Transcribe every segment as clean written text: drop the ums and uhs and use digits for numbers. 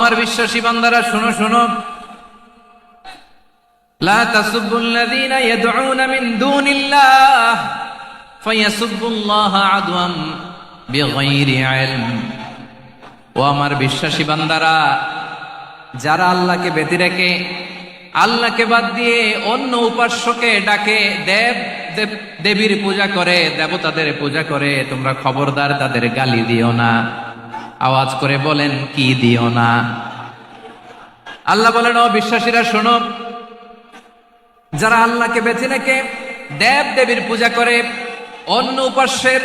আমার বিশ্বাসী বান্দারা শোনো শোনো, লা তাসুবুল্লাযীনা ইয়াদউনা মিন দুনিল্লাহ ফায়াসুবুল্লাহা আদওয়াম বিগাইরি ইলম। ও আমার বিশ্বাসী বান্দারা, যারা আল্লাহকে ব্যতি রেখে, আল্লাহকে বাদ দিয়ে অন্য উপাস্যকে ডাকে, দেবীর পূজা করে, দেবতাদের পূজা করে, তোমরা খবরদার তাদের গালি দিও না। আওয়াজ করে বলেন, কি দিও না? আল্লাহ বলেন, ও বিশ্বাসীরা শোনো, যারা আল্লাহকে বেছে রেখে দেব দেবীর পূজা করে, অন্য উপাস্যের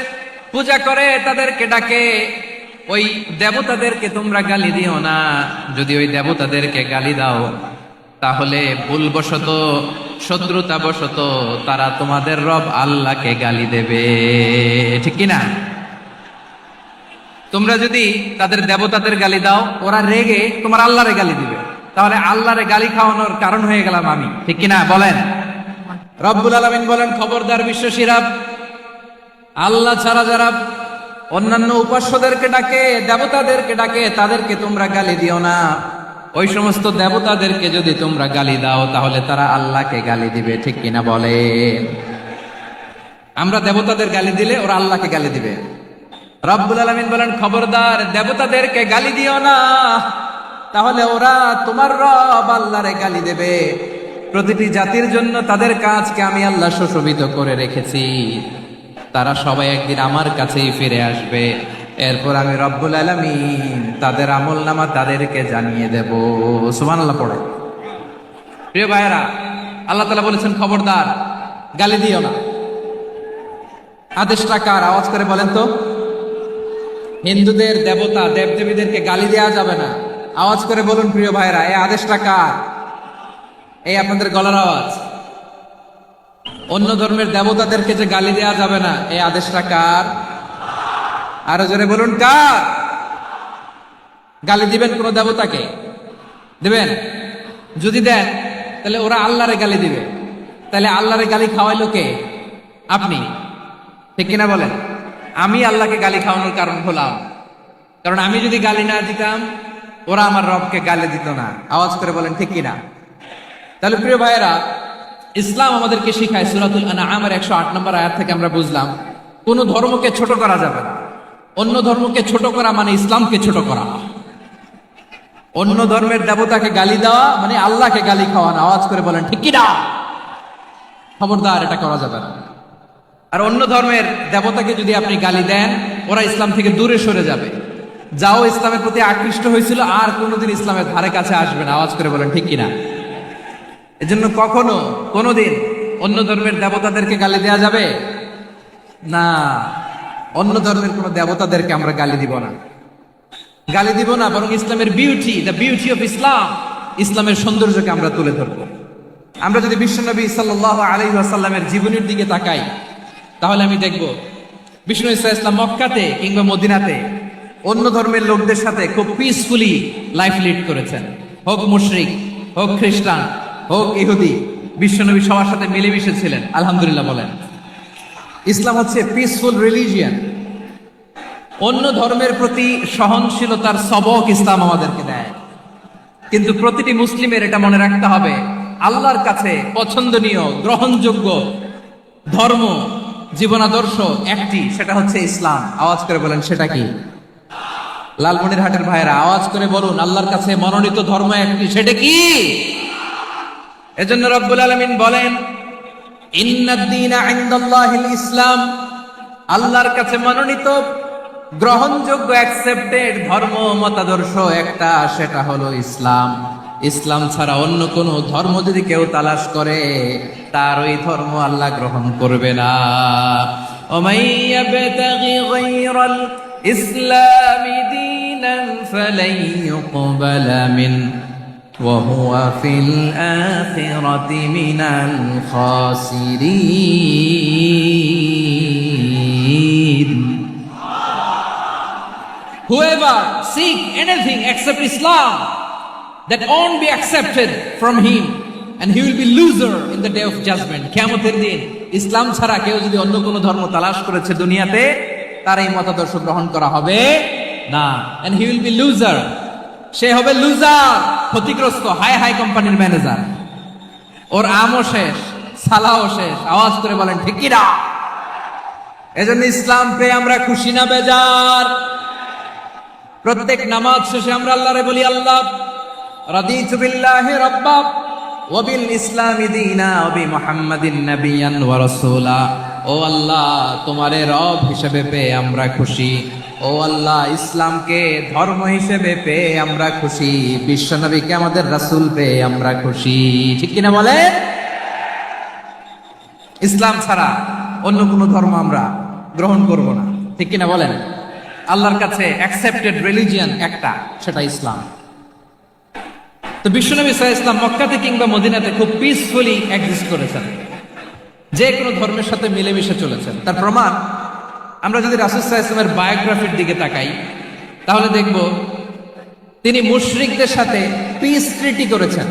পূজা করে, তাদেরকে ডাকে, ওই দেবতাদেরকে তোমরা গালি দিও না। যদি ওই দেবতাদেরকে গালি দাও, তাহলে ভুলবশত, শত্রুতাবশত তারা তোমাদের রব আল্লাহকে গালি দেবে, ঠিক কিনা? তোমরা যদি তাদের দেবতাদের গালি দাও, ওরা রেগে তোমার আল্লাহরে গালি দিবে, তাহলে আল্লাহরে গালি খাওয়ানোর কারণ হয়ে গেলাম আমি, ঠিক কিনা বলেন? রব্বুল আলামিন বলেন, খবরদার বিশ্বাসীরা, আল্লাহ ছাড়া যারা অন্যান্য উপাস্যদেরকে ডাকে, দেবতাদেরকে ডাকে, তাদেরকে তোমরা গালি দিও না। ওই সমস্ত দেবতাদেরকে যদি তোমরা গালি দাও, তাহলে তারা আল্লাহকে গালি দিবে, ঠিক কিনা বলে? আমরা দেবতাদের গালি দিলে ওরা আল্লাহকে গালি দিবে। রব্বুল আলামিন বলেন, খবরদার দেবতাদেরকে গালি দিও না, তাহলে ওরা তোমার রব আল্লাহরে গালি দেবে। প্রতিটি জাতির জন্য তাদের কাজকে আমি আল্লাহ সুশোভিত করে রেখেছি, তারা সবাই একদিন আমার কাছেই ফিরে আসবে। এরপর আমি রব্বুল আলামিন তাদের আমলনামা তাদেরকে জানিয়ে দেব। সুবহানাল্লাহ পড়ে। প্রিয় ভাইয়েরা, আল্লাহ তাআলা বলেছেন, খবরদার গালি দিও না। আদেশটা কার? আওয়াজ করে বলেন তো। হিন্দুদের দেবতা দেবদেবীদেরকে গালি দেওয়া যাবে না। আওয়াজ করে বলুন প্রিয় ভাইয়েরা, এই আদেশটা কার? এই আপনাদের গলার আওয়াজ। অন্য ধর্মের দেবতাদেরকে যে গালি দেওয়া যাবে না, এই আদেশটা কার? আরো জোরে বলুন, কার? গালি দিবেন কোন দেবতাকে? দিবেন? যদি দেন, তাহলে ওরা আল্লাহরে গালি দিবে। তাহলে আল্লাহরে গালি খাওয়াইলো কে? আপনি, ঠিক কিনা বলেন? আমি আল্লাহকে গালি খাওয়ানোর কারণ হলাম, কারণ আমি যদি গালি না দিতাম, ওরা আমার রবকে গালি দিত না। আওয়াজ করে বলেন, ঠিক কিনা? তাহলে প্রিয় ভাইয়েরা, ইসলাম আমাদেরকে শিখায়, সূরাতুল আনআমের 108 নম্বর আয়াত থেকে আমরা বুঝলাম, কোন ধর্মকে ছোট করা যাবে না। অন্য ধর্মকে ছোট করা মানে ইসলামকে ছোট করা। অন্য ধর্মের দেবতাকে গালি দেওয়া মানে আল্লাহকে গালি খাওয়ানো। আওয়াজ করে বলেন, ঠিক কিনা? খবরদার, এটা করা যাবে না। আর অন্য ধর্মের দেবতাকে যদি আপনি গালি দেন, ওরা ইসলাম থেকে দূরে সরে যাবে। যাও ইসলামের প্রতি আকৃষ্ট হয়েছিল, আর কোনোদিন ইসলামের ধারে কাছে আসবে না। আওয়াজ করে বলেন, ঠিক কিনা? এজন্য কখনো কোনোদিন অন্য ধর্মের দেবতাদেরকে গালি দেওয়া যাবে না। অন্য ধর্মের কোন দেবতাদেরকে আমরা গালি দিব না, গালি দিব না, বরং ইসলামের beauty, the beauty of Islam, ইসলামের সৌন্দর্যকে আমরা তুলে ধরব। আমরা যদি বিশ্বনবী সাল্লাল্লাহু আলাইহি ওয়াসাল্লামের জীবনের দিকে তাকাই, তাহলে আমি দেখব বিষ্ণু ইসলাম মক্কাতে কিংবা মদিনাতে অন্য ধর্মের লোকদের সাথে খুব পিসফুলি লাইফ লিড করেছেন। হোক মুশরিক, হোক খ্রিস্টান, হোক ইহুদি, বিশ্বনবী সবার সাথে মিলেমিশে ছিলেন। আলহামদুলিল্লাহ বলেন। ইসলাম হচ্ছে পিসফুল রিলিজিয়ান। অন্য ধর্মের প্রতি সহনশীলতার সবক ইসলাম আমাদেরকে দেয়। কিন্তু প্রতিটি মুসলিমের এটা মনে রাখতে হবে, আল্লাহর কাছে পছন্দনীয়, গ্রহণযোগ্য ধর্ম, জীবনাদর্শ একটি, সেটা হচ্ছে ইসলাম। আওয়াজ করে বলেন, সেটা কি? লালমনিরহাটের ভাইয়েরা, আওয়াজ করে বলুন, আল্লাহর কাছে মনোনীত ধর্ম একটি, সেটা কি? এজন্য রব্বুল আলামিন বলেন, ইন্নাদ-দীনা ইনদাল্লাহিল ইসলাম, আল্লাহর কাছে মনোনীত, গ্রহণযোগ্য, অ্যাকসেপ্টেড ধর্ম, মতাদর্শ একটা, সেটা হলো ইসলাম। ইসলাম ছাড়া অন্য কোন ধর্ম যদি কেউ তালাশ করে, তার ওই ধর্ম আল্লাহ গ্রহণ করবে না। ওমাইয়াবতাগি গায়রাল ইসলামি দীনান ফালাই ইউকবালা মিন ওয়া হুয়া ফিল আখিরাতি মিনাল খাসিরিন। Whoever seek anything except Islam, that won't be accepted from him, and he will be loser in the day of judgment. কিয়ামতের দিন ইসলাম ছাড়া কেউ যদি অন্য কোনো ধর্ম তালাশ করেছে দুনিয়াতে, তার এই মতাদর্শ গ্রহণ করা হবে না, and he will be loser. সে হবে লুজার, ক্ষতিগ্রস্ত, হাই হাই কোম্পানির ম্যানেজার। ওর আমও শেষ, সালাও শেষ। আওয়াজ করে বলেন ঠিক কি না? এজন্য ইসলাম পেয়ে আমরা খুশি না বেজার? প্রত্যেক নামাজ শেষে আমরা আল্লাহরে বলি, আল্লাহ রাদিতু বিল্লাহি রাব্বা ওয়া বিল ইসলামি দীনা ওয়া বি মুহাম্মাদিন নাবিয়ান ওয়া রাসূলা। ও আল্লাহ, তোমারে রব হিসেবে পেয়ে আমরা খুশি। ও আল্লাহ, ইসলামকে ধর্ম হিসেবে পেয়ে আমরা খুশি। বিশ্বনবীকে আমাদের রাসূল পেয়ে আমরা খুশি। ঠিক কিনা বলে? ইসলাম ছাড়া অন্য কোনো ধর্ম আমরা গ্রহণ করব না। ঠিক কিনা বলেন? আল্লাহর কাছে অ্যাকসেপ্টেড রিলিজিয়ন একটা, সেটা ইসলাম। তো বিশ্বনবী সাল্লাল্লাহু আলাইহি ওয়াসাল্লাম মক্কাতে কিংবা মদিনাতে খুব পিসফুলি এক্সিস্ট করেছেন, যে কোনো ধর্মের সাথে মিলেমিশে চলেছেন। তার প্রমাণ আমরা যদি রাসূল সাল্লাল্লাহু আলাইহি ওয়াসাল্লামের বায়োগ্রাফির দিকে তাকাই, তাহলে দেখব তিনি মুশরিকদের সাথে পিস ট্রিটি করেছেন,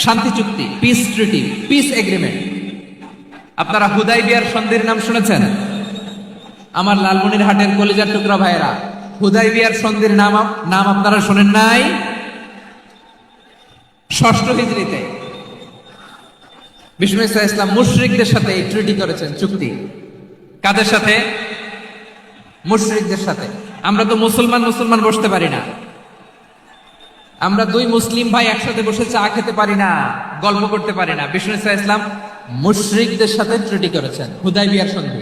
শান্তি চুক্তি, পিস ট্রিটি, পিস এগ্রিমেন্ট। আপনারা হুদাইবিয়ার সন্ধির নাম শুনেছেন? আমার লালমনিরহাটের কলিজার টুকরা ভাইয়েরা, হুদাইবিয়ার সন্ধির নাম আপনারা শোনেন নাই? 6ষ্ঠ হিজরিতে বিষ্ণু ইসা ইসলাম মুশরিকদের সাথে এই ট্রিটি করেছেন, চুক্তি। কাদের সাথে? মুশরিকদের সাথে। আমরা তো মুসলমান বসতে পারি না। আমরা দুই মুসলিম ভাই একসাথে বসে চা খেতে পারি না, গল্প করতে পারি না। বিষ্ণু ইসা ইসলাম মুশরিকদের সাথে ট্রিটি করেছেন, হুদাইবিয়ার সন্ধি।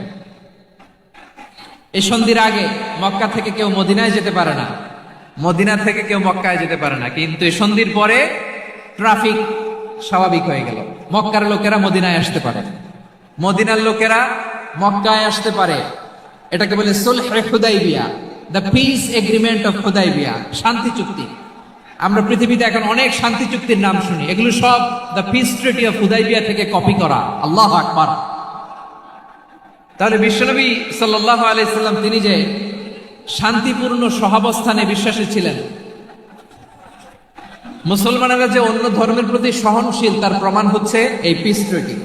এই সন্ধির আগে মক্কা থেকে কেউ মদিনায় যেতে পারে না, মদিনা থেকে কেউ মক্কায় যেতে পারে না। কিন্তু এই সন্ধির পরে ট্রাফিক স্বাভাবিক হয়ে গেল। মক্কার লোকেরা মদিনায় আসতে পারে, মদিনার লোকেরা মক্কায় আসতে পারে। এটাকে বলে সুলহ Hudaibiya, the peace agreement of Hudaibiya, শান্তি চুক্তি। আমরা পৃথিবীতে এখন অনেক শান্তি চুক্তির নাম শুনি, এগুলো সব the piece treaty of Hudaibiya থেকে কপি করা। আল্লাহু আকবার। তাহলে বিশ্বনবী সাল্লাল্লাহু আলাইহি সাল্লাম তিনি যে শান্তিপূর্ণ সহাবস্থানে বিশ্বাসী ছিলেন, মুসলমানেরা যে অন্য ধর্মের প্রতি সহনশীল, তার প্রমাণ হচ্ছে এই পিস ট্রিটি।